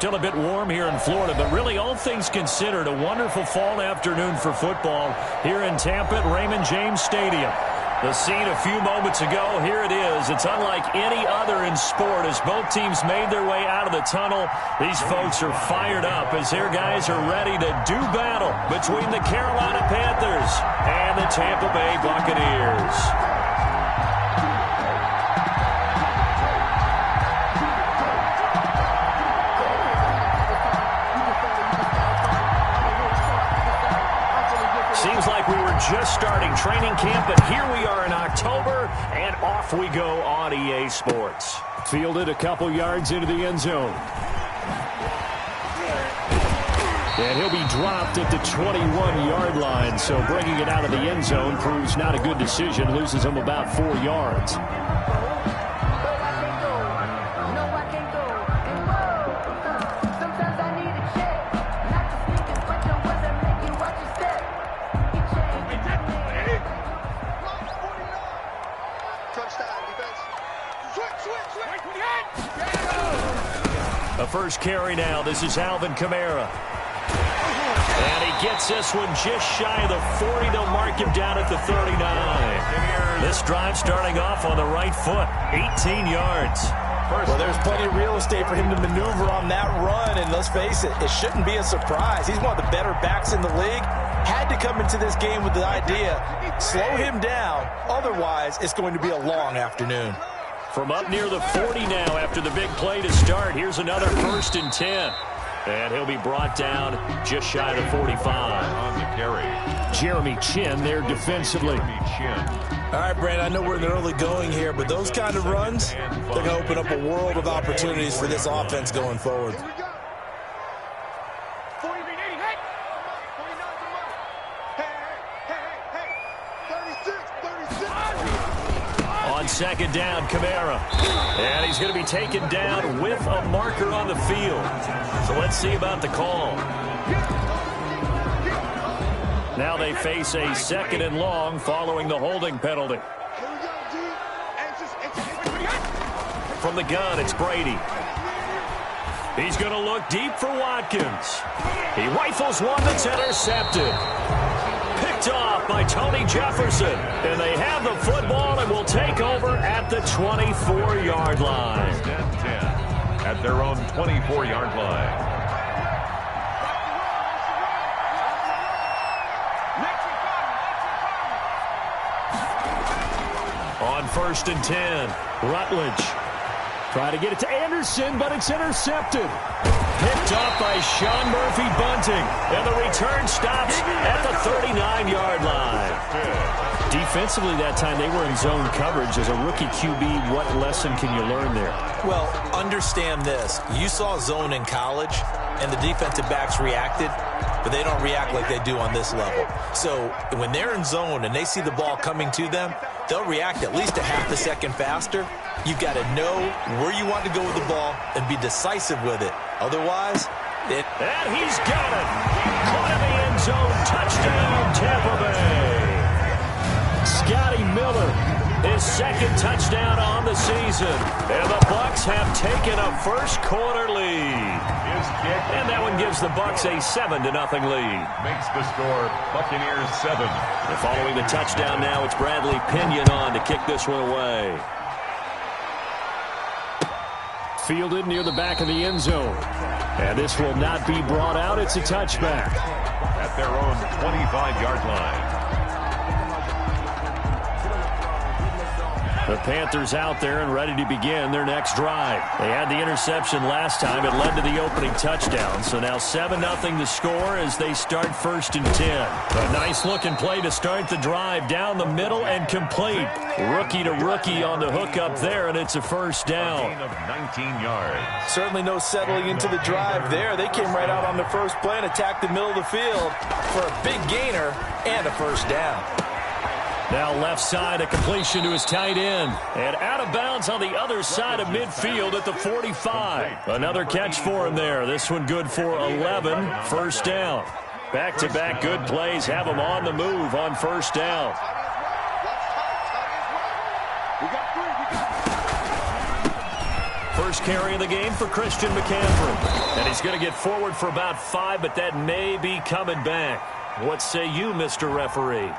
Still a bit warm here in Florida, but really all things considered, a wonderful fall afternoon for football here in Tampa at Raymond James Stadium. The scene a few moments ago, here it is. It's unlike any other in sport as both teams made their way out of the tunnel. These folks are fired up as their guys are ready to do battle between the Carolina Panthers and the Tampa Bay Buccaneers. Seems like we were just starting training camp, but here we are in October, and off we go on EA Sports. Fielded a couple yards into the end zone. And he'll be dropped at the 21-yard line, so bringing it out of the end zone proves not a good decision, loses him about 4 yards. A first carry now. This is Alvin Kamara. And he gets this one just shy of the 40. They'll mark him down at the 39. This drive starting off on the right foot. 18 yards. Well, there's plenty of real estate for him to maneuver on that run. And let's face it, it shouldn't be a surprise. He's one of the better backs in the league. Had to come into this game with the idea, slow him down. Otherwise, it's going to be a long afternoon. From up near the 40 now after the big play to start. Here's another 1st and 10. And he'll be brought down just shy of the 45. On the carry. Jeremy Chin there defensively. All right, Brandon, I know we're in the early going here, but those kind of runs, they're going to open up a world of opportunities for this offense going forward. On second down, Kamara. And he's going to be taken down with a marker on the field. So let's see about the call. Now they face a 2nd and long following the holding penalty. From the gun, it's Brady. He's going to look deep for Watkins. He rifles one that's intercepted. Picked off by Tony Jefferson. And they have the football and will take over at the 24-yard line. 10-10 at their own 24-yard line. On 1st and 10, Rutledge. Try to get it to Anderson, but it's intercepted. Picked off by Sean Murphy Bunting. And the return stops at the 39-yard line. Defensively that time, they were in zone coverage. As a rookie QB, what lesson can you learn there? Well, understand this. You saw zone in college, and the defensive backs reacted, but they don't react like they do on this level. So when they're in zone and they see the ball coming to them, they'll react at least a half a second faster. You've got to know where you want to go with the ball and be decisive with it. Otherwise, And he's got it. Caught in the end zone. Touchdown, Tampa Bay. Scotty Miller, his 2nd touchdown on the season. And the Bucs have taken a first-quarter lead. And that one gives the Bucs a 7-0 lead. Makes the score Buccaneers 7. And following the touchdown now, it's Bradley Pinion on to kick this one away. Fielded near the back of the end zone. And this will not be brought out. It's a touchback. At their own 25-yard line. The Panthers out there and ready to begin their next drive. They had the interception last time. It led to the opening touchdown. So now 7-0 the score as they start 1st and 10. A nice-looking play to start the drive down the middle and complete. Rookie to rookie on the hook up there, and it's a first down. Gain of 19 yards. certainly no settling into the drive there. They came right out on the first play and attacked the middle of the field for a big gainer and a first down. Now left side, a completion to his tight end. And out of bounds on the other side of midfield at the 45. Another catch for him there. This one good for 11. First down. Back-to-back good plays have him on the move on first down. first carry of the game for Christian McCaffrey. And he's going to get forward for about 5, but that may be coming back. What say you, Mr. Referee?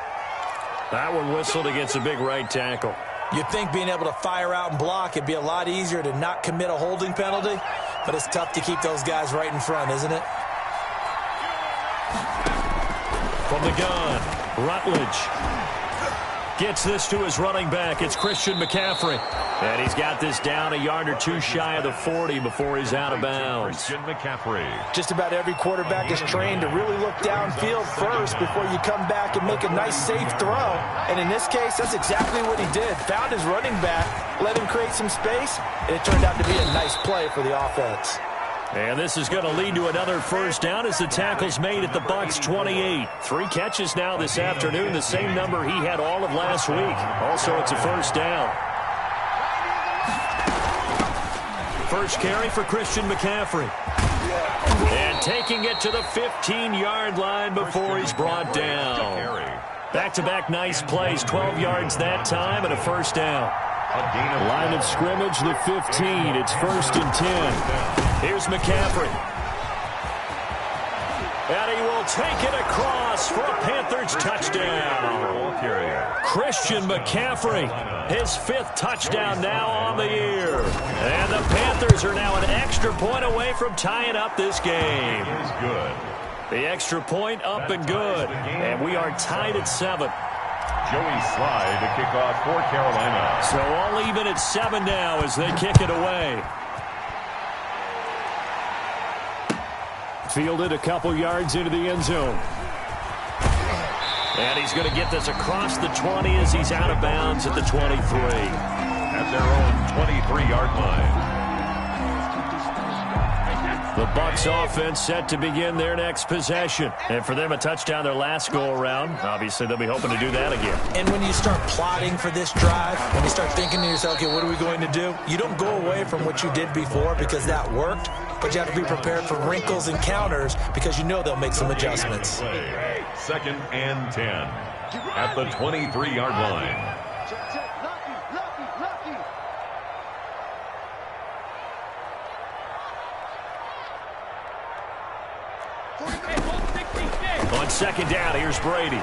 That one whistled against a big right tackle. You'd think being able to fire out and block, it'd be a lot easier to not commit a holding penalty, but it's tough to keep those guys right in front, isn't it? From the gun, Rutledge gets this to his running back. It's Christian McCaffrey. And he's got this down a yard or two shy of the 40 before he's out of bounds. Christian McCaffrey. Just about every quarterback is trained to really look downfield first before you come back and make a nice, safe throw. And in this case, that's exactly what he did. Found his running back, let him create some space, and it turned out to be a nice play for the offense. And this is going to lead to another first down as the tackle's made at the Bucs 28. 3 catches now this afternoon, the same number he had all of last week. Also, it's a first down. First carry for Christian McCaffrey. And taking it to the 15-yard line before he's brought down. Back-to-back nice plays, 12 yards that time and a first down. Line of scrimmage, the 15. It's 1st and 10. Here's McCaffrey. And he will take it across for a Panthers touchdown. Christian McCaffrey, his 5th touchdown now on the year. And the Panthers are now an extra point away from tying up this game. The extra point up and good. And we are tied at 7. Joey Slye to kick off for Carolina. So all even at 7 now as they kick it away. Fielded a couple yards into the end zone. And he's going to get this across the 20 as he's out of bounds at the 23. At their own 23-yard line. The Bucs offense set to begin their next possession. And for them, a touchdown their last go-around. Obviously, they'll be hoping to do that again. And when you start plotting for this drive, when you start thinking to yourself, okay, what are we going to do? You don't go away from what you did before because that worked, but you have to be prepared for wrinkles and counters because you know they'll make some adjustments. 2nd and 10 at the 23-yard line. On 2nd down, here's Brady. They'll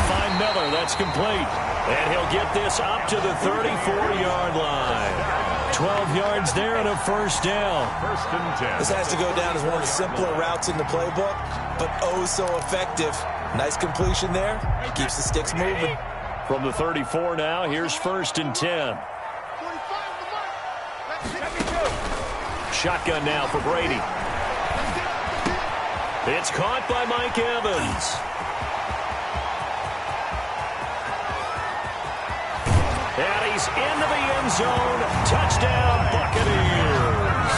find Miller. That's complete. And he'll get this up to the 34-yard line. 12 yards there and a first down. 1st and 10. This has to go down as one of the simpler routes in the playbook, but oh so effective. Nice completion there. Keeps the sticks moving. From the 34 now, here's 1st and 10. Shotgun now for Brady. It's caught by Mike Evans. And he's into the end zone. Touchdown, Buccaneers.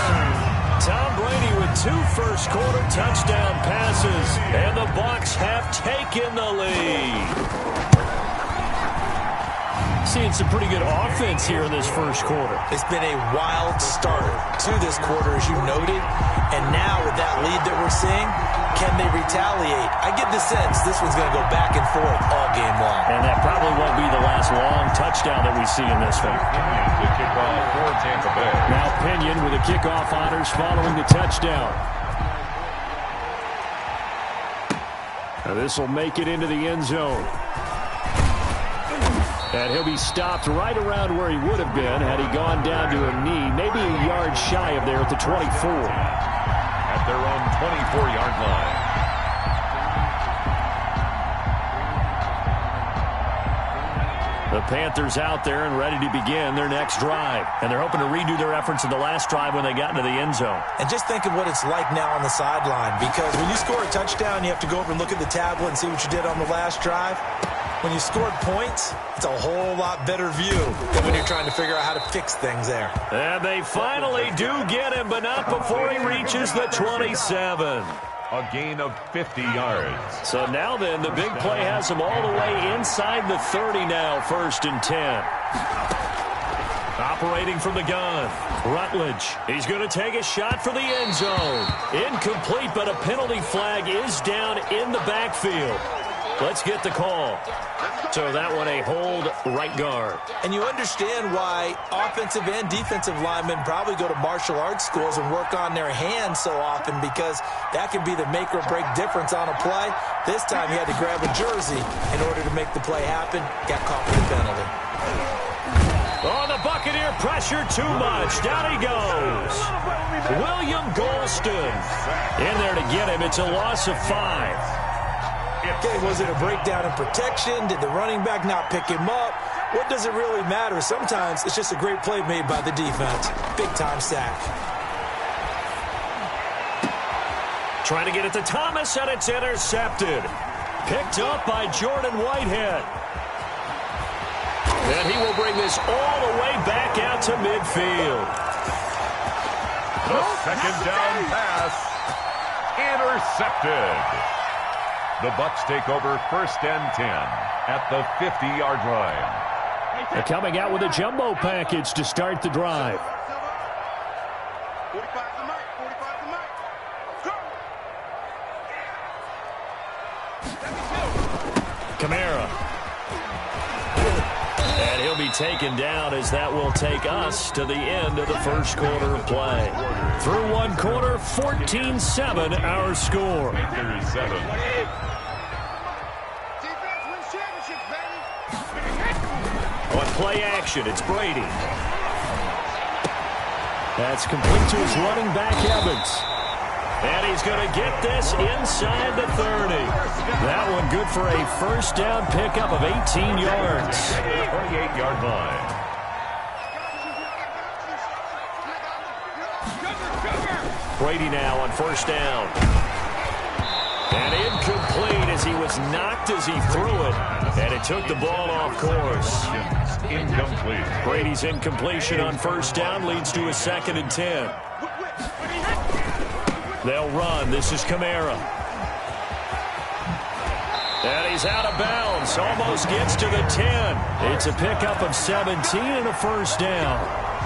Tom Brady with 2 first-quarter touchdown passes. And the Bucs have taken the lead. Seeing some pretty good offense here in this first quarter. It's been a wild start to this quarter, as you noted. And now with that lead that we're seeing, can they retaliate? I get the sense this one's going to go back and forth all game long. And that probably won't be the last long touchdown that we see in this one. The kickoff for Tampa Bay. Now Pinion with the kickoff honors following the touchdown. Now this will make it into the end zone. And he'll be stopped right around where he would have been had he gone down to a knee, maybe a yard shy of there at the 24. At their own 24-yard line. The Panthers out there and ready to begin their next drive. And they're hoping to redo their efforts in the last drive when they got into the end zone. And just think of what it's like now on the sideline, because when you score a touchdown, you have to go over and look at the tablet and see what you did on the last drive. When you scored points, it's a whole lot better view than when you're trying to figure out how to fix things there. And they finally do get him, but not before he reaches the 27. A gain of 50 yards. So now then, the big play has him all the way inside the 30 now, 1st and 10. Operating from the gun, Rutledge. He's going to take a shot for the end zone. Incomplete, but a penalty flag is down in the backfield. Let's get the call. So that one a hold right guard. And you understand why offensive and defensive linemen probably go to martial arts schools and work on their hands so often, because that can be the make or break difference on a play. This time he had to grab a jersey in order to make the play happen. Got caught for the penalty. Oh, the Buccaneer pressure too much. Down he goes. William Golston in there to get him. It's a loss of 5. Okay, was it a breakdown in protection? Did the running back not pick him up? What does it really matter? Sometimes it's just a great play made by the defense. Big-time sack. Trying to get it to Thomas, and it's intercepted. Picked up by Jordan Whitehead. And he will bring this all the way back out to midfield. The second down pass. Intercepted. The Bucs take over 1st and 10 at the 50-yard line. They're coming out with a jumbo package to start the drive. 45 to Mike. 45 to Mike. Go. Kamara. And he'll be taken down, as that will take us to the end of the first quarter of play. Through one quarter, 14-7 our score. 37. On play action, it's Brady. That's complete to his running back, Evans. And he's going to get this inside the 30. That one good for a first down pickup of 18 yards. 38-yard line. Brady now on first down. And incomplete, as he was knocked as he threw it. And it took the ball off course. Incomplete. Brady's incompletion on first down leads to a 2nd and 10. They'll run. This is Kamara. And he's out of bounds. Almost gets to the 10. It's a pickup of 17 and a first down.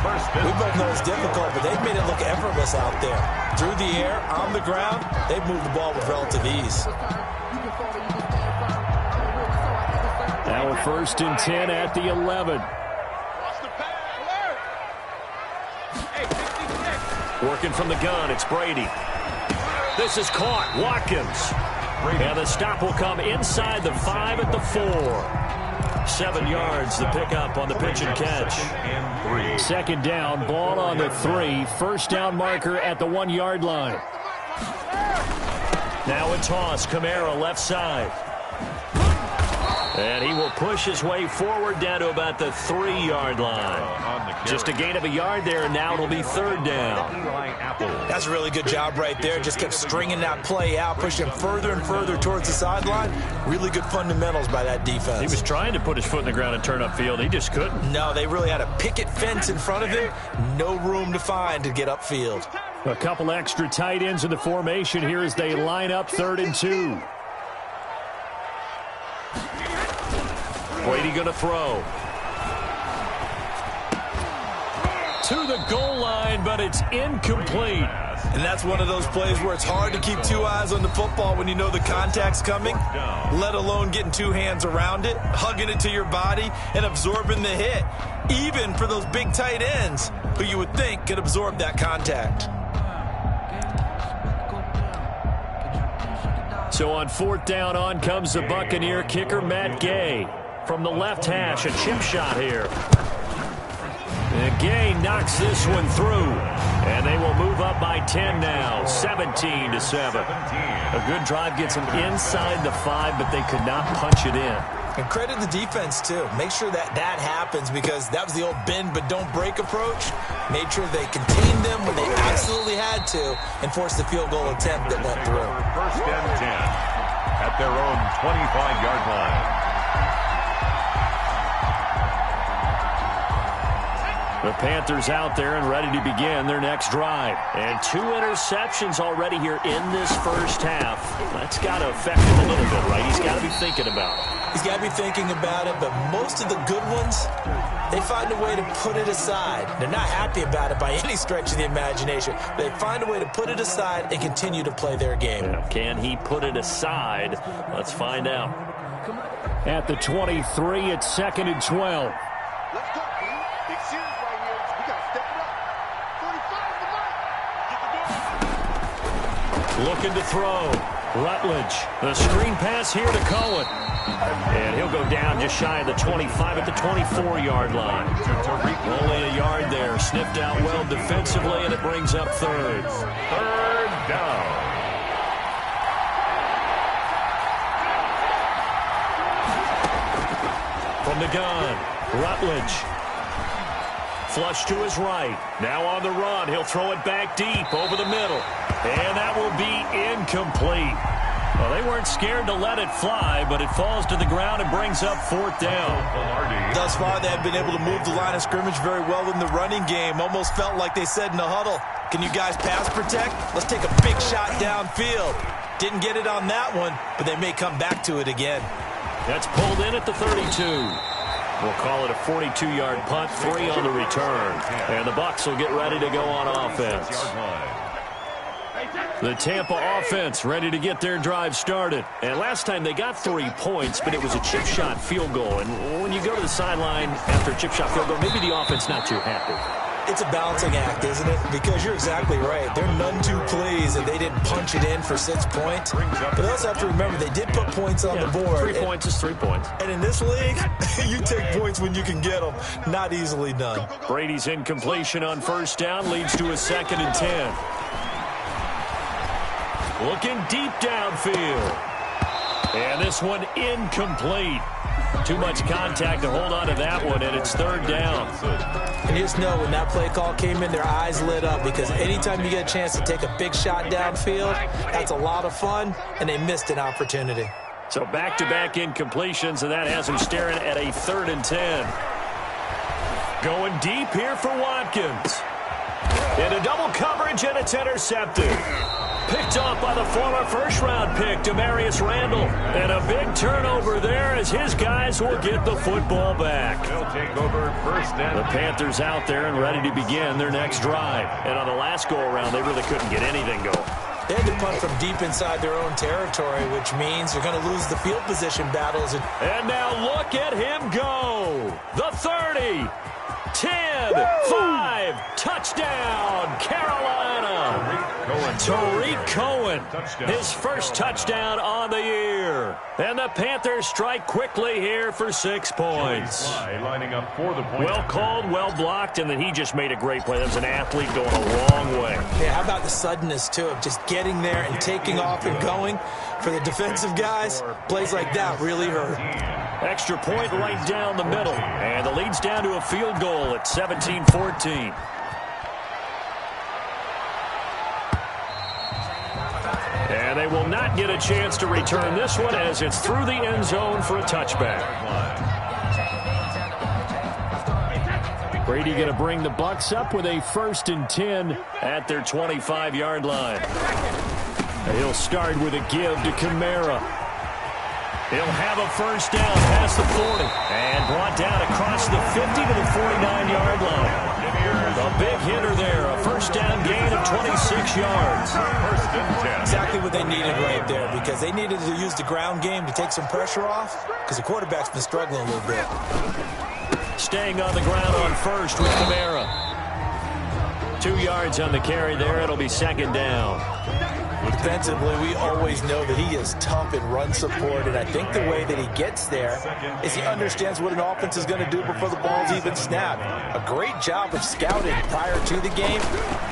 We both know it's difficult, but they've made it look effortless out there. Through the air, on the ground, they've moved the ball with relative ease. Now 1st and 10 at the 11. Working from the gun, it's Brady. This is caught. Watkins. And the stop will come inside the 5 at the 4. 7 yards, the pickup on the pitch and catch. 2nd down, ball on the 3. First down marker at the 1-yard line. Now a toss. Kamara left side. And he will push his way forward down to about the 3-yard line. Just a gain of a yard there, and now it'll be 3rd down. That's a really good job right there. Just kept stringing that play out, pushing him further and further towards the sideline. Really good fundamentals by that defense. He was trying to put his foot in the ground and turn upfield. He just couldn't. No, they really had a picket fence in front of him. No room to find to get upfield. A couple extra tight ends in the formation here as they line up 3rd and 2. Brady going to throw. To the goal line, but it's incomplete. And that's one of those plays where it's hard to keep 2 eyes on the football when you know the contact's coming, let alone getting 2 hands around it, hugging it to your body, and absorbing the hit, even for those big tight ends who you would think could absorb that contact. So on 4th down, on comes the Buccaneer kicker, Matt Gay. From the left hash, a chip shot here. And Gay knocks this one through. And they will move up by 10 now, 17-7. A good drive gets them inside the 5, but they could not punch it in. And credit the defense, too. Make sure that happens, because that was the old bend but don't break approach. Made sure they contained them when they absolutely had to and forced the field goal attempt that went through. 1st and 10 at their own 25-yard line. The Panthers out there and ready to begin their next drive. And 2 interceptions already here in this first half. That's got to affect him a little bit, right? He's got to be thinking about it. He's got to be thinking about it, but most of the good ones, they find a way to put it aside. They're not happy about it by any stretch of the imagination. They find a way to put it aside and continue to play their game. Can he put it aside? Let's find out. At the 23, it's 2nd and 12. Let's go, man. Big series right here. We got to step it up. 45 the mark. Get the ball. Looking to throw. Rutledge. The screen pass here to Cohen. And he'll go down just shy of the 25 at the 24-yard line. Only a yard there. Sniffed out well defensively, and it brings up 3rd. 3rd down. From the gun, Rutledge. Flush to his right. Now on the run. He'll throw it back deep over the middle. And that will be incomplete. Well, they weren't scared to let it fly, but it falls to the ground and brings up 4th down. Thus far, they have been able to move the line of scrimmage very well in the running game. Almost felt like they said in the huddle, can you guys pass protect? Let's take a big shot downfield. Didn't get it on that one, but they may come back to it again. That's pulled in at the 32. We'll call it a 42-yard punt, 3 on the return. And the Bucs will get ready to go on offense. The Tampa offense ready to get their drive started. And last time they got 3 points, but it was a chip shot field goal. And when you go to the sideline after a chip shot field goal, maybe the offense not too happy. It's a balancing act, isn't it? Because you're exactly right. They're none too pleased that they didn't punch it in for 6 points. But they also have to remember they did put points on the board. 3 points is 3 points. And in this league, you take points when you can get them. Not easily done. Brady's incompletion on 1st down leads to a 2nd and 10. Looking deep downfield. And this one incomplete. Too much contact to hold on to that one, and it's 3rd down. And you just know when that play call came in, their eyes lit up because anytime you get a chance to take a big shot downfield, that's a lot of fun, and they missed an opportunity. So back-to-back incompletions, and that has them staring at a 3rd and 10. Going deep here for Watkins. Into double coverage, and it's intercepted. Picked off by the former first-round pick, Demarius Randall. And a big turnover there as his guys will get the football back. They'll take over 1st and The Panthers out there and ready to begin their next drive. And on the last go-around, they really couldn't get anything going. They had to punt from deep inside their own territory, which means they're going to lose the field position battles. And now look at him go. The 30, 10, 5, touchdown, Carolina. Tariq Cohen, his first touchdown on the year. And the Panthers strike quickly here for 6 points. Lining up for the point. Well called, well blocked, and then he just made a great play. That was an athlete going a long way. Yeah, how about the suddenness, too, of just getting there and taking off and going? For the defensive guys, plays like that really hurt. Extra point right down the middle. And the lead's down to a field goal at 17-14. And they will not get a chance to return this one as it's through the end zone for a touchback. Brady going to bring the Bucs up with a 1st and 10 at their 25-yard line. He'll start with a give to Kamara. He'll have a 1st down past the 40 and brought down across the 50 to the 49-yard line. A big hitter there, a 1st down gain of 26 yards. 1st and 10. Exactly what they needed right there because they needed to use the ground game to take some pressure off because the quarterback's been struggling a little bit. Staying on the ground on 1st with Kamara. 2 yards on the carry there. It'll be 2nd down. Defensively, we always know that he is tough in run support, and I think the way that he gets there is he understands what an offense is going to do before the ball's even snapped. A great job of scouting prior to the game,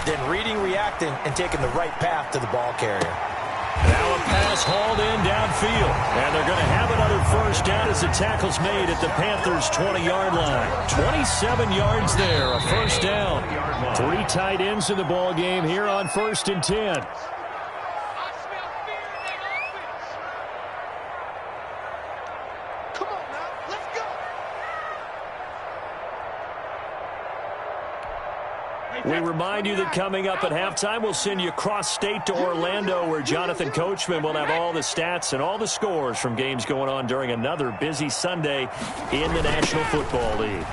then reading, reacting, and taking the right path to the ball carrier. Now a pass hauled in downfield, and they're going to have another 1st down as the tackle's made at the Panthers' 20-yard line. 27 yards there, a 1st down. 3 tight ends in the ball game here on 1st and 10. We remind you that coming up at halftime, we'll send you cross-state to Orlando, where Jonathan Coachman will have all the stats and all the scores from games going on during another busy Sunday in the National Football League.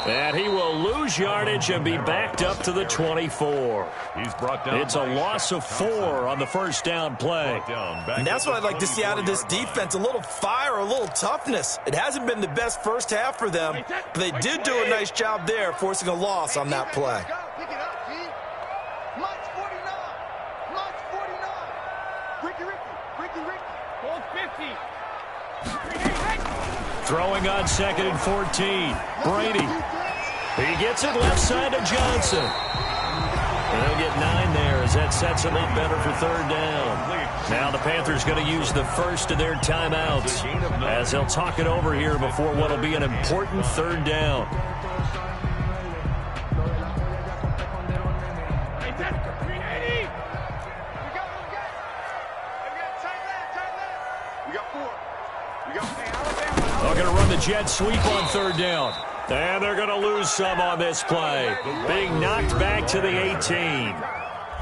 And he will lose yardage and be backed up to the 24. He's brought down. It's a loss of 4 on the first down play. And that's what I'd like to see out of this defense, a little fire, a little toughness. It hasn't been the best first half for them, but they did do a nice job there, forcing a loss on that play. Pick it up, G. March 49. March 49. Ricky. Hold 50. Throwing on 2nd and 14. Brady. He gets it left side to Johnson. And they'll get 9 there as that sets him up better for third down. Now the Panthers going to use the first of their timeouts as they'll talk it over here before what will be an important third down. They're going to run the jet sweep on third down. And they're going to lose some on this play. Being knocked back to the 18.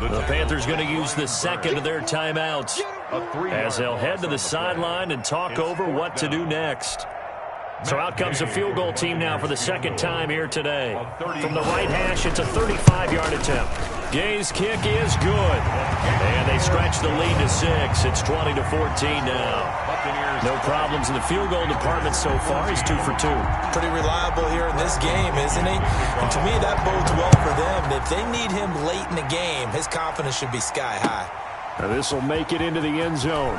The Panthers going to use the second of their timeouts as they'll head to the sideline and talk over what to do next. So out comes a field goal team now for the second time here today. From the right hash, it's a 35-yard attempt. Gay's kick is good. And they stretch the lead to 6. It's 20-14 now. No problems in the field goal department so far. He's 2 for 2. Pretty reliable here in this game, isn't he? And to me, that bodes well for them. If they need him late in the game, his confidence should be sky high. Now this will make it into the end zone.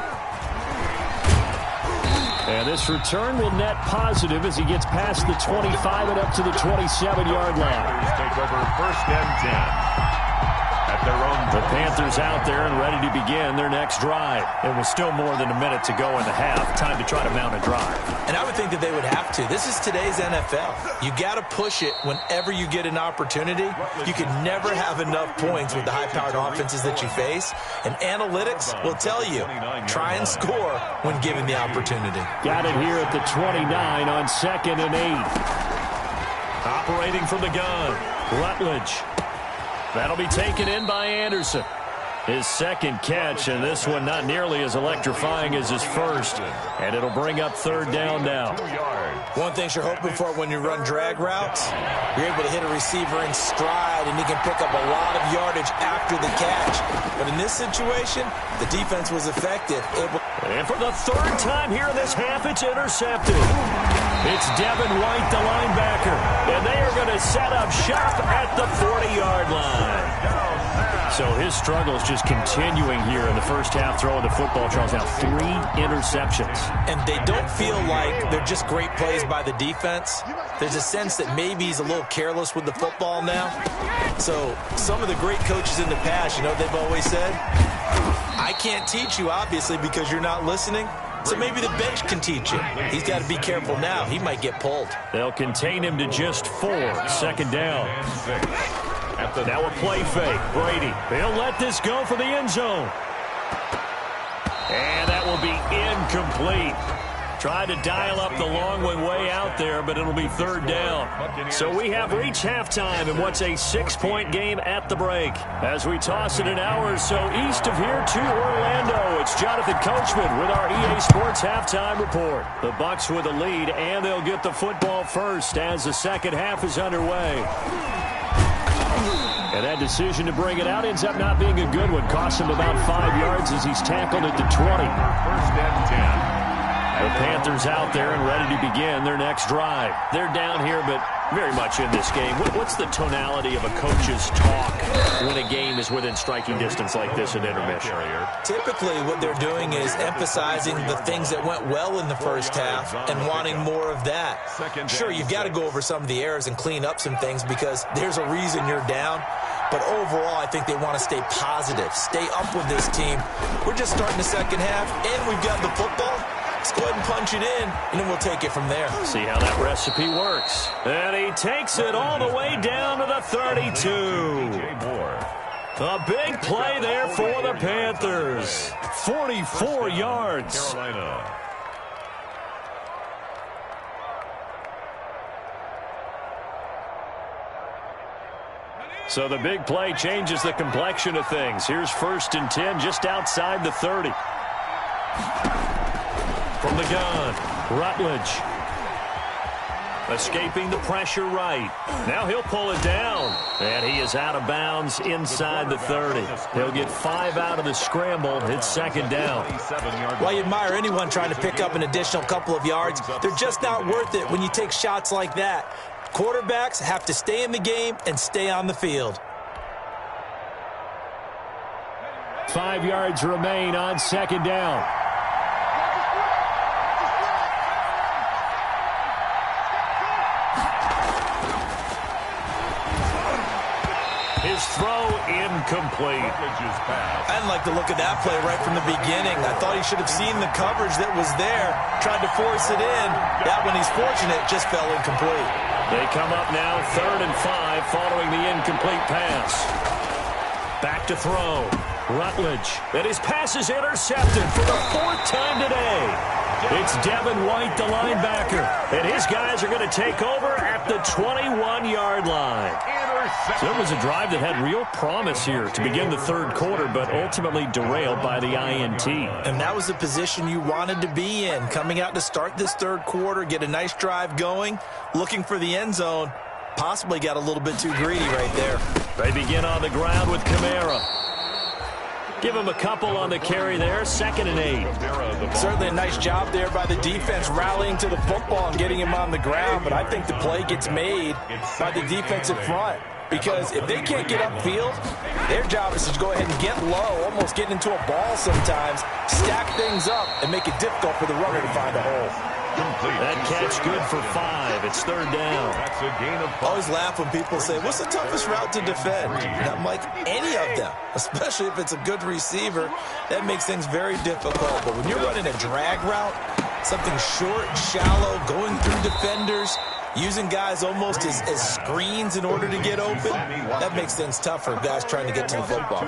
And this return will net positive as he gets past the 25 and up to the 27-yard line. Take over first and 10. The Panthers out there and ready to begin their next drive. It was still more than a minute to go in the half. Time to try to mount a drive. And I would think that they would have to. This is today's NFL. You got to push it whenever you get an opportunity. You can never have enough points with the high-powered offenses that you face. And analytics will tell you, try and score when given the opportunity. Got it here at the 29 on 2nd and 8. Operating from the gun, Rutledge. That'll be taken in by Anderson. His second catch, and this one not nearly as electrifying as his first. And it'll bring up third down now. One thing you're hoping for when you run drag routes, you're able to hit a receiver in stride, and he can pick up a lot of yardage after the catch. But in this situation, the defense was effective. And for the third time here in this half, it's intercepted. It's Devin White, the linebacker. And they are going to set up shop at the 40-yard line. So his struggles just continuing here in the first half, throwing the football. Charles, now 3 interceptions. And they don't feel like they're just great plays by the defense. There's a sense that maybe he's a little careless with the football now. So some of the great coaches in the past, you know what they've always said? I can't teach you, obviously, because you're not listening. So maybe the bench can teach him. He's got to be careful now. He might get pulled. They'll contain him to just 4. Second down. Now a play fake. Brady. They'll let this go for the end zone. And that will be incomplete. Tried to dial up the long one way out there, but it'll be third down. So we have reached halftime in what's a 6-point game at the break. As we toss it an hour or so east of here to Orlando, it's Jonathan Coachman with our EA Sports Halftime Report. The Bucs with a lead, and they'll get the football first as the second half is underway. And that decision to bring it out ends up not being a good one. Cost him about 5 yards as he's tackled at the 20. First and 10. The Panthers out there and ready to begin their next drive. They're down here, but very much in this game. What's the tonality of a coach's talk when a game is within striking distance like this in intermission? Typically, what they're doing is emphasizing the things that went well in the first half and wanting more of that. Sure, you've got to go over some of the errors and clean up some things because there's a reason you're down. But overall, I think they want to stay positive, stay up with this team. We're just starting the second half, and we've got the football. Let's go ahead and punch it in, and then we'll take it from there. See how that recipe works. And he takes it all the way down to the 32. A big play there for the Panthers. 44 yards. Carolina. So the big play changes the complexion of things. Here's first and 10 just outside the 30. From the gun, Rutledge. Escaping the pressure right. Now he'll pull it down. And he is out of bounds inside the 30. He'll get 5 out of the scramble. It's second down. Well, you admire anyone trying to pick up an additional couple of yards. They're just not worth it when you take shots like that. Quarterbacks have to stay in the game and stay on the field. 5 yards remain on second down. His throw incomplete. I didn't like the look of that play right from the beginning. I thought he should have seen the coverage that was there, tried to force it in. That one, he's fortunate, just fell incomplete. They come up now 3rd and 5 following the incomplete pass. Back to throw. Rutledge. And his pass is intercepted for the 4th time today. It's Devin White, the linebacker. And his guys are going to take over at the 21-yard line. So it was a drive that had real promise here to begin the 3rd quarter, but ultimately derailed by the INT. And that was the position you wanted to be in, coming out to start this 3rd quarter, get a nice drive going, looking for the end zone. Possibly got a little bit too greedy right there. They begin on the ground with Kamara. Give him a couple on the carry there, 2nd and 8. Certainly a nice job there by the defense rallying to the football and getting him on the ground, but I think the play gets made by the defensive front. Because if they can't get upfield, their job is to go ahead and get low, almost get into a ball sometimes, stack things up, and make it difficult for the runner to find a hole. That catch good for 5. It's 3rd down. I always laugh when people say, what's the toughest route to defend? And I'm like, any of them, especially if it's a good receiver. That makes things very difficult. But when you're running a drag route, something short, shallow, going through defenders, using guys almost as screens in order to get open, that makes things tough for guys trying to get to the football.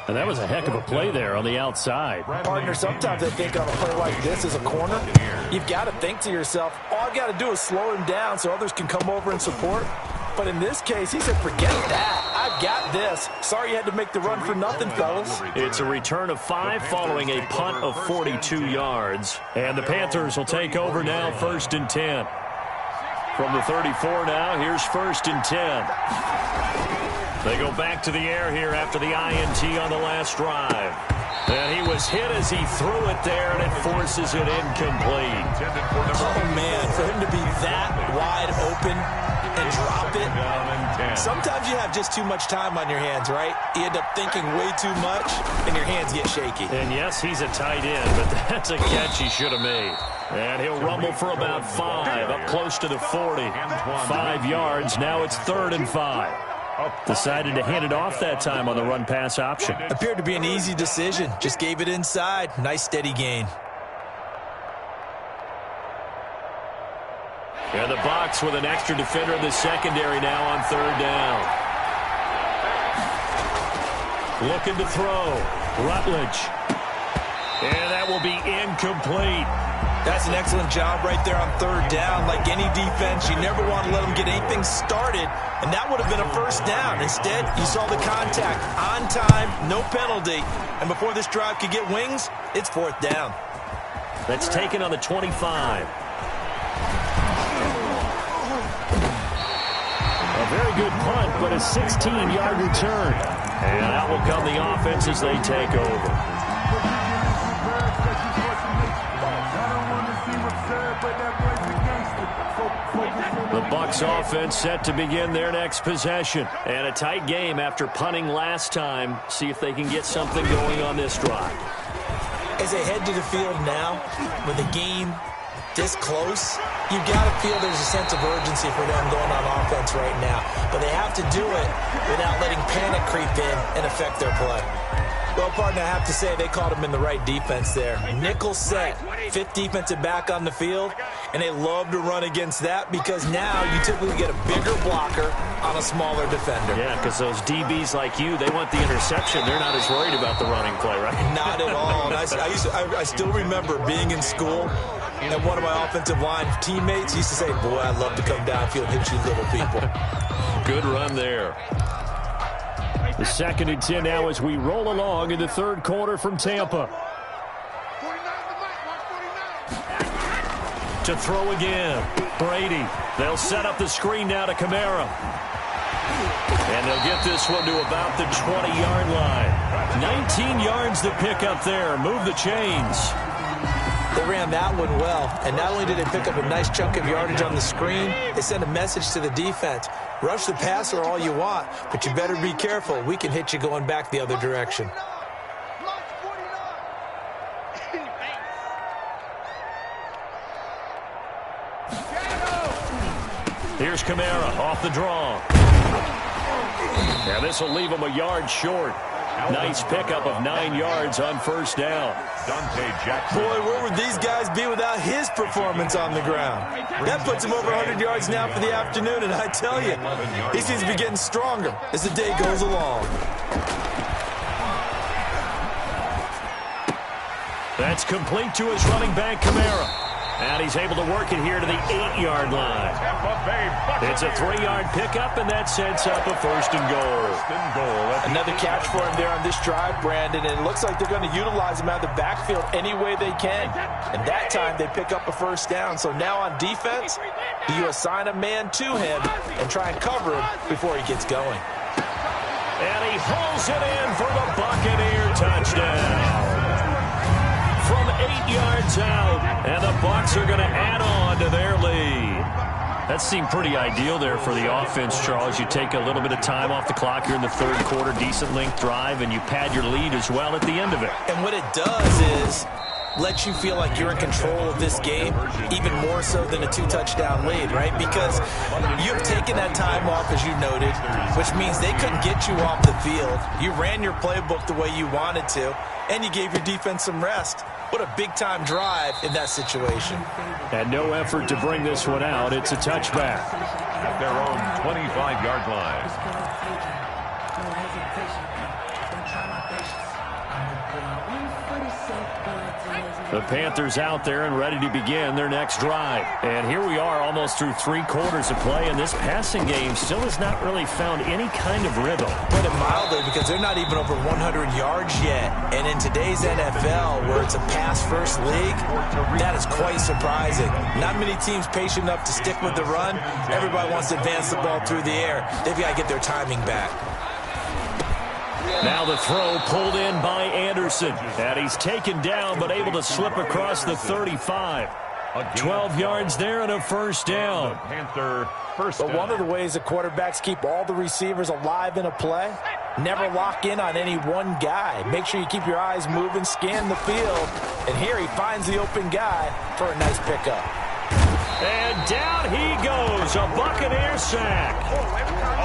And that was a heck of a play there on the outside. Partner, sometimes I think on a play like this as a corner, you've got to think to yourself, all I've got to do is slow him down so others can come over and support. But in this case, he said, forget that. I've got this. Sorry you had to make the run for nothing, fellas. It's a return of 5 following a punt of 42 yards. And the Panthers will take over now, 1st and 10. From the 34 now, here's 1st and 10. They go back to the air here after the INT on the last drive. And he was hit as he threw it there, and it forces it incomplete. Oh, man, for him to be that wide open and drop it. Sometimes you have just too much time on your hands, right? You end up thinking way too much, and your hands get shaky. And, yes, he's a tight end, but that's a catch he should have made. And he'll rumble for about 5, up close to the 40. 5 yards, now it's 3rd and 5. Decided to hand it off that time on the run-pass option. Appeared to be an easy decision. Just gave it inside. Nice, steady gain. And the Bucs with an extra defender in the secondary now on 3rd down. Looking to throw. Rutledge. And that will be incomplete. That's an excellent job right there on 3rd down. Like any defense, you never want to let them get anything started, and that would have been a 1st down. Instead, you saw the contact on time, no penalty, and before this drive could get wings, it's 4th down. That's taken on the 25. A very good punt, but a 16-yard return. And out will come the offense as they take over. The Bucs offense set to begin their next possession. And a tight game after punting last time. See if they can get something going on this drive. As they head to the field now, with the game this close, you've got to feel there's a sense of urgency for them going on offense right now. But they have to do it without letting panic creep in and affect their play. Well, partner, I have to say they caught him in the right defense there. Nickel set, 5th defensive back on the field, and they love to run against that because now you typically get a bigger blocker on a smaller defender. Yeah, because those DBs like you, they want the interception. They're not as worried about the running play, right? Not at all. And I still remember being in school, and one of my offensive line teammates used to say, boy, I'd love to come downfield and hit you little people. Good run there. The 2nd and 10 now as we roll along in the 3rd quarter from Tampa. 49, to throw again. Brady. They'll set up the screen now to Kamara. And they'll get this one to about the 20-yard line. 19 yards to pick up there. Move the chains. They ran that one well, and not only did they pick up a nice chunk of yardage on the screen, they sent a message to the defense. Rush the passer all you want, but you better be careful. We can hit you going back the other direction. Here's Kamara off the draw. Now this will leave him a yard short. Nice pickup of 9 yards on first down. Boy, where would these guys be without his performance on the ground? That puts him over 100 yards now for the afternoon, and I tell you, he seems to be getting stronger as the day goes along. That's complete to his running back, Kamara. And he's able to work it here to the 8-yard line. It's a 3-yard pickup, and that sets up a first and goal. Another catch for him there on this drive, Brandon, and it looks like they're going to utilize him out of the backfield any way they can. And that time they pick up a first down. So now on defense, do you assign a man to him and try and cover him before he gets going? And he hauls it in for the Buccaneer touchdown. From 8 yards out, and the Bucs are going to add on to their lead. That seemed pretty ideal there for the offense, Charles. You take a little bit of time off the clock here in the third quarter, decent length drive, and you pad your lead as well at the end of it. And what it does is let you feel like you're in control of this game, even more so than a 2-touchdown lead, right? Because you've taken that time off, as you noted, which means they couldn't get you off the field. You ran your playbook the way you wanted to, and you gave your defense some rest. What a big-time drive in that situation. And no effort to bring this one out. It's a touchback. At their own 25-yard line. The Panthers out there and ready to begin their next drive. And here we are almost through 3 quarters of play, and this passing game still has not really found any kind of rhythm. Put it mildly, because they're not even over 100 yards yet. And in today's NFL, where it's a pass-first league, that is quite surprising. Not many teams patient enough to stick with the run. Everybody wants to advance the ball through the air. They've got to get their timing back. Now the throw pulled in by Anderson. And he's taken down but able to slip across the 35. 12 yards there and a first down. But one of the ways the quarterbacks keep all the receivers alive in a play, never lock in on any one guy. Make sure you keep your eyes moving, scan the field. And here he finds the open guy for a nice pickup. And down he goes, a Buccaneer sack.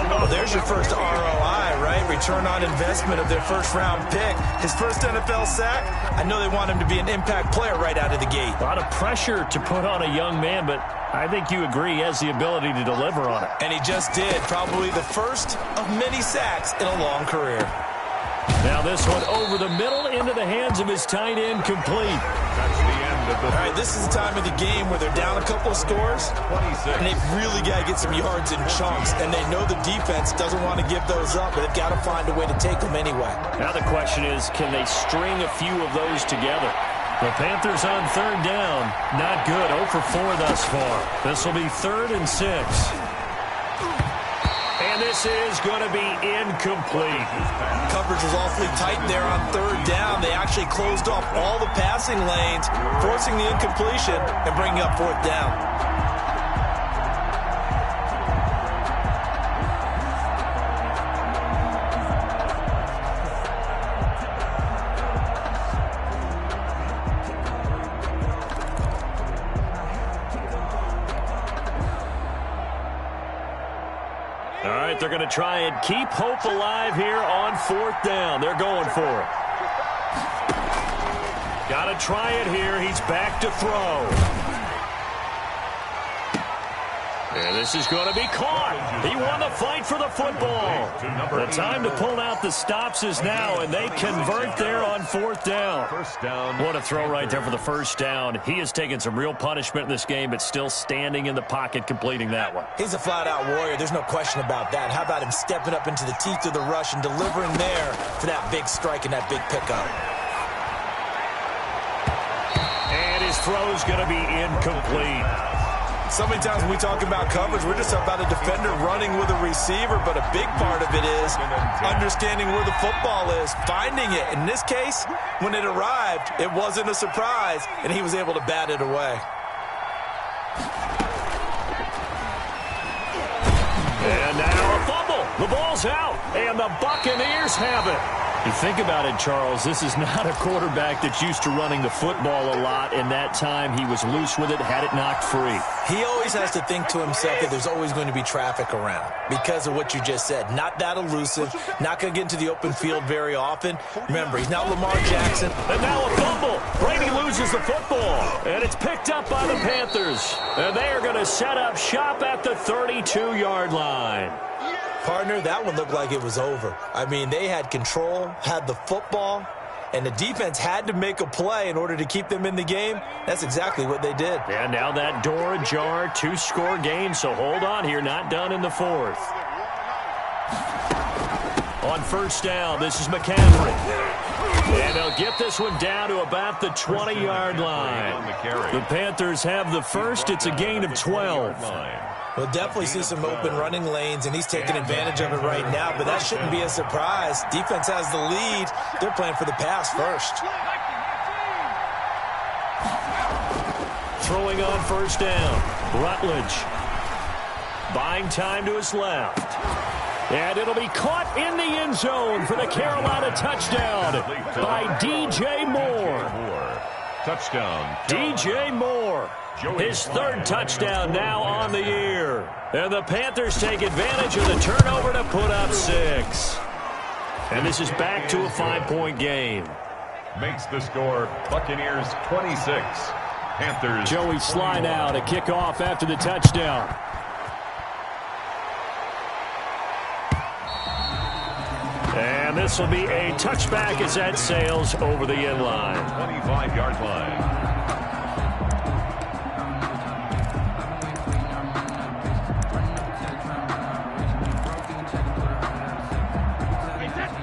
Well, there's your first ROI, right? Return on investment of their first-round pick. His first NFL sack, I know they want him to be an impact player right out of the gate. A lot of pressure to put on a young man, but I think you agree he has the ability to deliver on it. And he just did. Probably the first of many sacks in a long career. Now this one over the middle into the hands of his tight end, complete. That's the end of the... All right, this is the time of the game where they're down a couple of scores, and they've really got to get some yards in chunks, and they know the defense doesn't want to give those up, but they've got to find a way to take them anyway. Now the question is, can they string a few of those together? The Panthers on third down. Not good. 0 for 4 thus far. This will be 3rd and 6. And this is going to be incomplete. Coverage was awfully tight there on third down. They actually closed off all the passing lanes, forcing the incompletion and bringing up 4th down. All right, they're going to try and keep hope alive here on 4th down. They're going for it. Got to try it here. He's back to throw. And this is going to be caught. He won the fight for the football. The time to pull out the stops is now, and they convert there on 4th down. What a throw right there for the first down. He has taken some real punishment in this game, but still standing in the pocket, completing that one. He's a flat-out warrior. There's no question about that. How about him stepping up into the teeth of the rush and delivering there for that big strike and that big pickup? And his throw is going to be incomplete. So many times when we talk about coverage, we're just about a defender running with a receiver, but a big part of it is understanding where the football is, finding it. In this case, when it arrived, it wasn't a surprise, and he was able to bat it away. And now a fumble. The ball's out, and the Buccaneers have it. You think about it, Charles, this is not a quarterback that's used to running the football a lot. In that time, he was loose with it, had it knocked free. He always has to think to himself that there's always going to be traffic around because of what you just said. Not that elusive, not going to get into the open field very often. Remember, he's not Lamar Jackson. And now a fumble. Brady loses the football, and it's picked up by the Panthers. And they are going to set up shop at the 32-yard line. Partner, that one looked like it was over. I mean, they had control, had the football, and the defense had to make a play in order to keep them in the game. That's exactly what they did. And now that door ajar, 2-score game, so hold on here, not done in the fourth. On first down, this is McCaffrey. And they'll get this one down to about the 20-yard line. The Panthers have the first. It's a gain of 12. We'll definitely see some open running lanes, and he's taking advantage of it right now, but that shouldn't be a surprise. Defense has the lead. They're playing for the pass first. Throwing on first down, Rutledge. Buying time to his left. And it'll be caught in the end zone for the Carolina touchdown by D.J. Moore. Touchdown. D.J. Moore. His third touchdown now on the year. And the Panthers take advantage of the turnover to put up 6. And this is back to a 5-point game. Makes the score Buccaneers 26. Panthers. Joey slide out, a kickoff after the touchdown. And this will be a touchback as that sails over the end line. 25-yard line.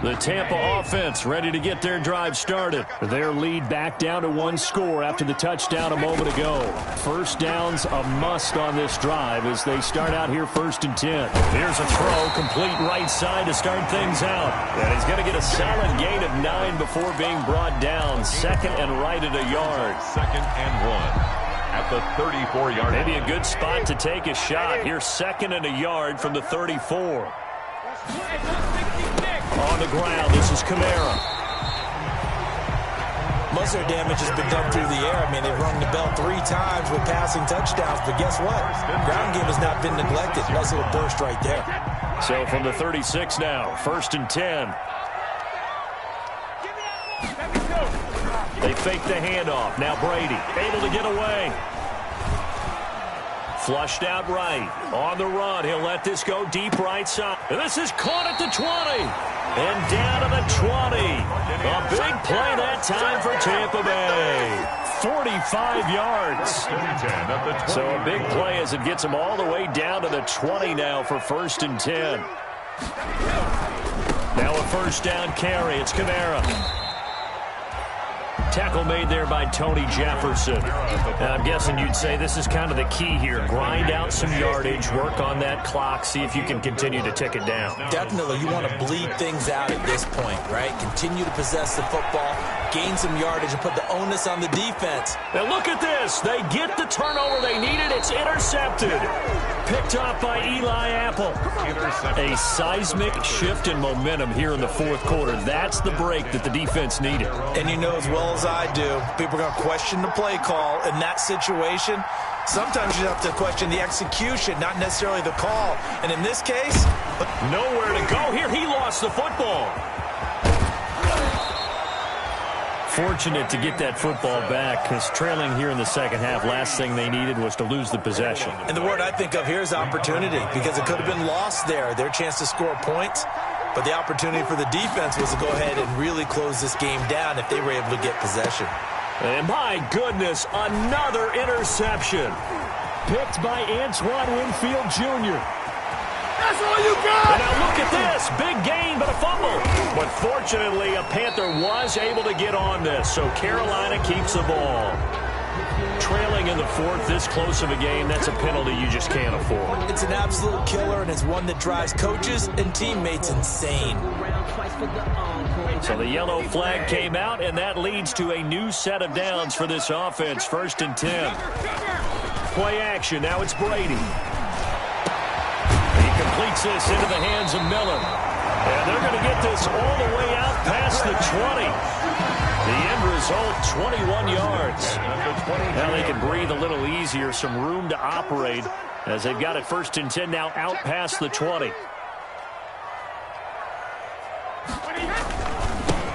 The Tampa offense ready to get their drive started. Their lead back down to 1 score after the touchdown a moment ago. First down's a must on this drive as they start out here 1st and 10. Here's a throw, complete right side to start things out. And he's going to get a solid gain of 9 before being brought down. 2nd and right at a yard. 2nd and 1 at the 34-yard line. Maybe a good spot to take a shot. Here's 2nd and a yard from the 34. On the ground, this is Kamara. Most of their damage has been done through the air. I mean, they've rung the bell 3 times with passing touchdowns, but guess what? Ground game has not been neglected. Nice little burst right there. So from the 36 now, 1st and 10. They fake the handoff. Now Brady able to get away. Flushed out right. On the run. He'll let this go deep right side. And this is caught at the 20. And down to the 20. A big play that time for Tampa Bay. 45 yards. So a big play as it gets them all the way down to the 20 now for 1st and 10. Now a first down carry. It's Kamara. Tackle made there by Tony Jefferson. Now, I'm guessing you'd say this is kind of the key here. Grind out some yardage, work on that clock, see if you can continue to tick it down. Definitely, you want to bleed things out at this point, right? Continue to possess the football, gain some yardage, and put the onus on the defense. Now look at this. They get the turnover they needed. It's intercepted. Picked off by Eli Apple. A seismic shift in momentum here in the 4th quarter. That's the break that the defense needed. And you know as well as I do, people are going to question the play call in that situation. Sometimes you have to question the execution, not necessarily the call. And in this case, nowhere to go here. He lost the football. Fortunate to get that football back because trailing here in the second half, last thing they needed was to lose the possession. And the word I think of here is opportunity because it could have been lost there, their chance to score points. But the opportunity for the defense was to go ahead and really close this game down if they were able to get possession. And my goodness, another interception. Picked by Antoine Winfield Jr. That's all you got! And now look at this. Big gain, but a fumble. But fortunately, a Panther was able to get on this, so Carolina keeps the ball. Trailing in the fourth, this close of a game, that's a penalty you just can't afford. It's an absolute killer, and it's one that drives coaches and teammates insane. So the yellow flag came out, and that leads to a new set of downs for this offense. 1st and 10. Play action. Now it's Brady. He completes this into the hands of Miller. And they're going to get this all the way out past the 20. The end result, 21 yards. Now they can breathe a little easier, some room to operate as they've got it 1st and 10 now out past the 20.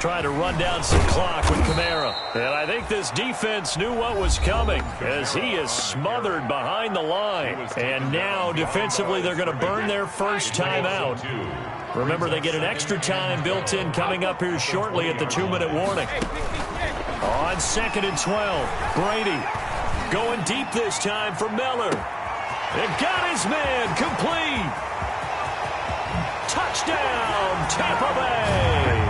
Trying to run down some clock with Kamara. And I think this defense knew what was coming as he is smothered behind the line. And now defensively they're going to burn their first time out. Remember, they get an extra time built in coming up here shortly at the 2-minute warning. On 2nd and 12, Brady going deep this time for Miller. And got his man complete. Touchdown, Tampa Bay.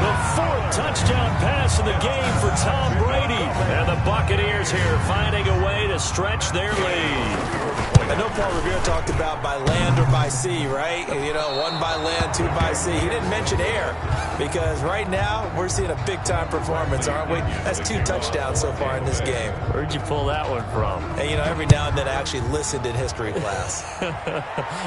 The 4th touchdown pass of the game for Tom Brady. And the Buccaneers here finding a way to stretch their lead. I know Paul Revere talked about by land or by sea, right? You know, 1 by land, 2 by sea. He didn't mention air because right now we're seeing a big-time performance, aren't we? That's 2 touchdowns so far in this game. Where'd you pull that one from? And, you know, every now and then I actually listened in history class.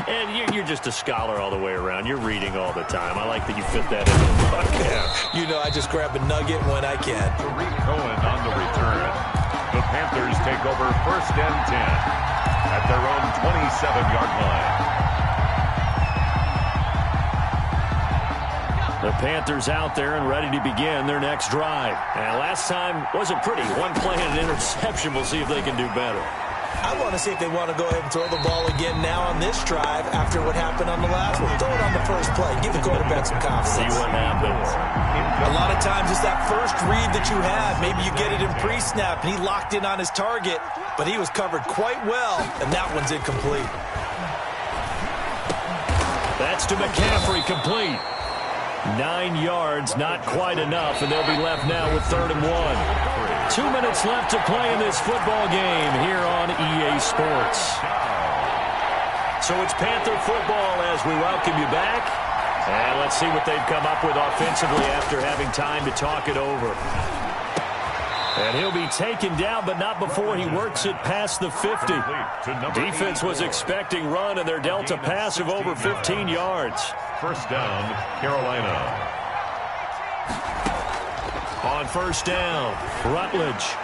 And you're just a scholar all the way around. You're reading all the time. I like that you fit that in the book. Yeah. You know, I just grab a nugget when I can. Tariq Cohen on the return. The Panthers take over 1st and 10 at their own 27-yard line. The Panthers out there and ready to begin their next drive. And last time wasn't pretty. 1 play and an interception. We'll see if they can do better. I want to see if they want to go ahead and throw the ball again now on this drive after what happened on the last one. Throw it on the first play. Give the quarterback some confidence. See what happens. A lot of times it's that first read that you have. Maybe you get it in pre-snap, and he locked in on his target, but he was covered quite well, and that one's incomplete. That's to McCaffrey, complete. 9 yards, not quite enough, and they'll be left now with 3rd and 1. 2 minutes left to play in this football game here on EA Sports. So it's Panther football as we welcome you back. And let's see what they've come up with offensively after having time to talk it over. And he'll be taken down, but not before he works it past the 50. Defense was expecting run, and they're dealt a pass of over 15 yards. 1st down, Carolina. On 1st down, Rutledge.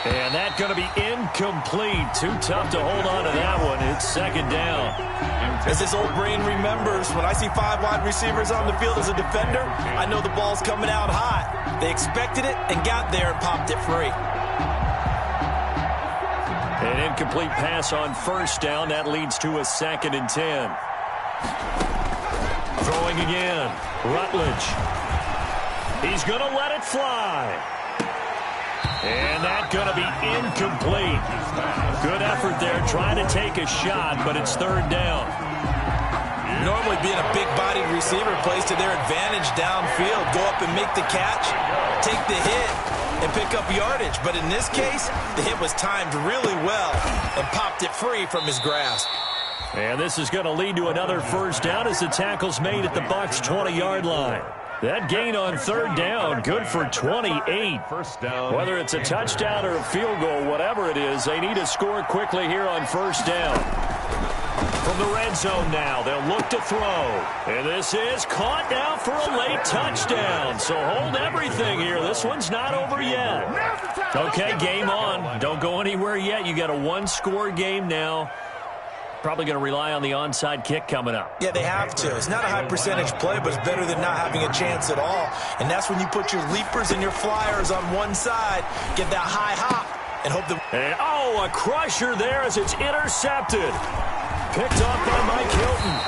And that's going to be incomplete. Too tough to hold on to that one. It's 2nd down. As his old brain remembers, when I see 5 wide receivers on the field as a defender, I know the ball's coming out hot. They expected it and got there and popped it free. An incomplete pass on 1st down. That leads to a 2nd and 10. Throwing again. Rutledge. He's going to let it fly. And that's going to be incomplete. Good effort there trying to take a shot, but it's 3rd down. Normally being a big-bodied receiver plays to their advantage downfield. Go up and make the catch, take the hit, and pick up yardage. But in this case, the hit was timed really well and popped it free from his grasp. And this is going to lead to another 1st down as the tackle's made at the Bucs' 20-yard line. That gain on 3rd down, good for 28. 1st down. Whether it's a touchdown or a field goal, whatever it is, they need to score quickly here on 1st down. From the red zone now, they'll look to throw. And this is caught now for a late touchdown. So hold everything here. This one's not over yet. Okay, game on. Don't go anywhere yet. You got a 1-score game now. Probably going to rely on the onside kick coming up. Yeah, they have to. It's not a high percentage play, but it's better than not having a chance at all. And that's when you put your leapers and your flyers on one side, get that high hop, and hope that... And, oh, a crusher there as it's intercepted. Picked up by Mike Hilton.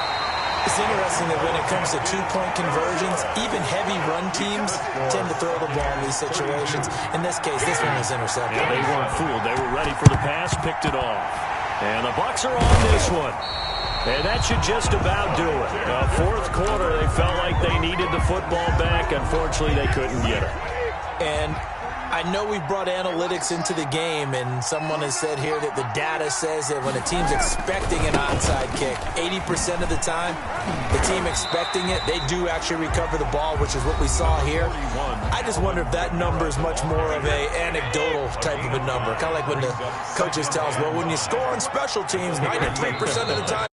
It's interesting that when it comes to two-point conversions, even heavy run teams tend to throw the ball in these situations. In this case, this one was intercepted. Yeah, they weren't fooled. They were ready for the pass, picked it off. And the Bucs are on this one. And that should just about do it. Fourth quarter, they felt like they needed the football back. Unfortunately, they couldn't get it. And I know we brought analytics into the game, and someone has said here that the data says that when a team's expecting an onside kick, 80% of the time, the team expecting it, they do actually recover the ball, which is what we saw here. I just wonder if that number is much more of a anecdotal type of a number, kind of like when the coaches tell us, well, when you score on special teams, 93% of the time,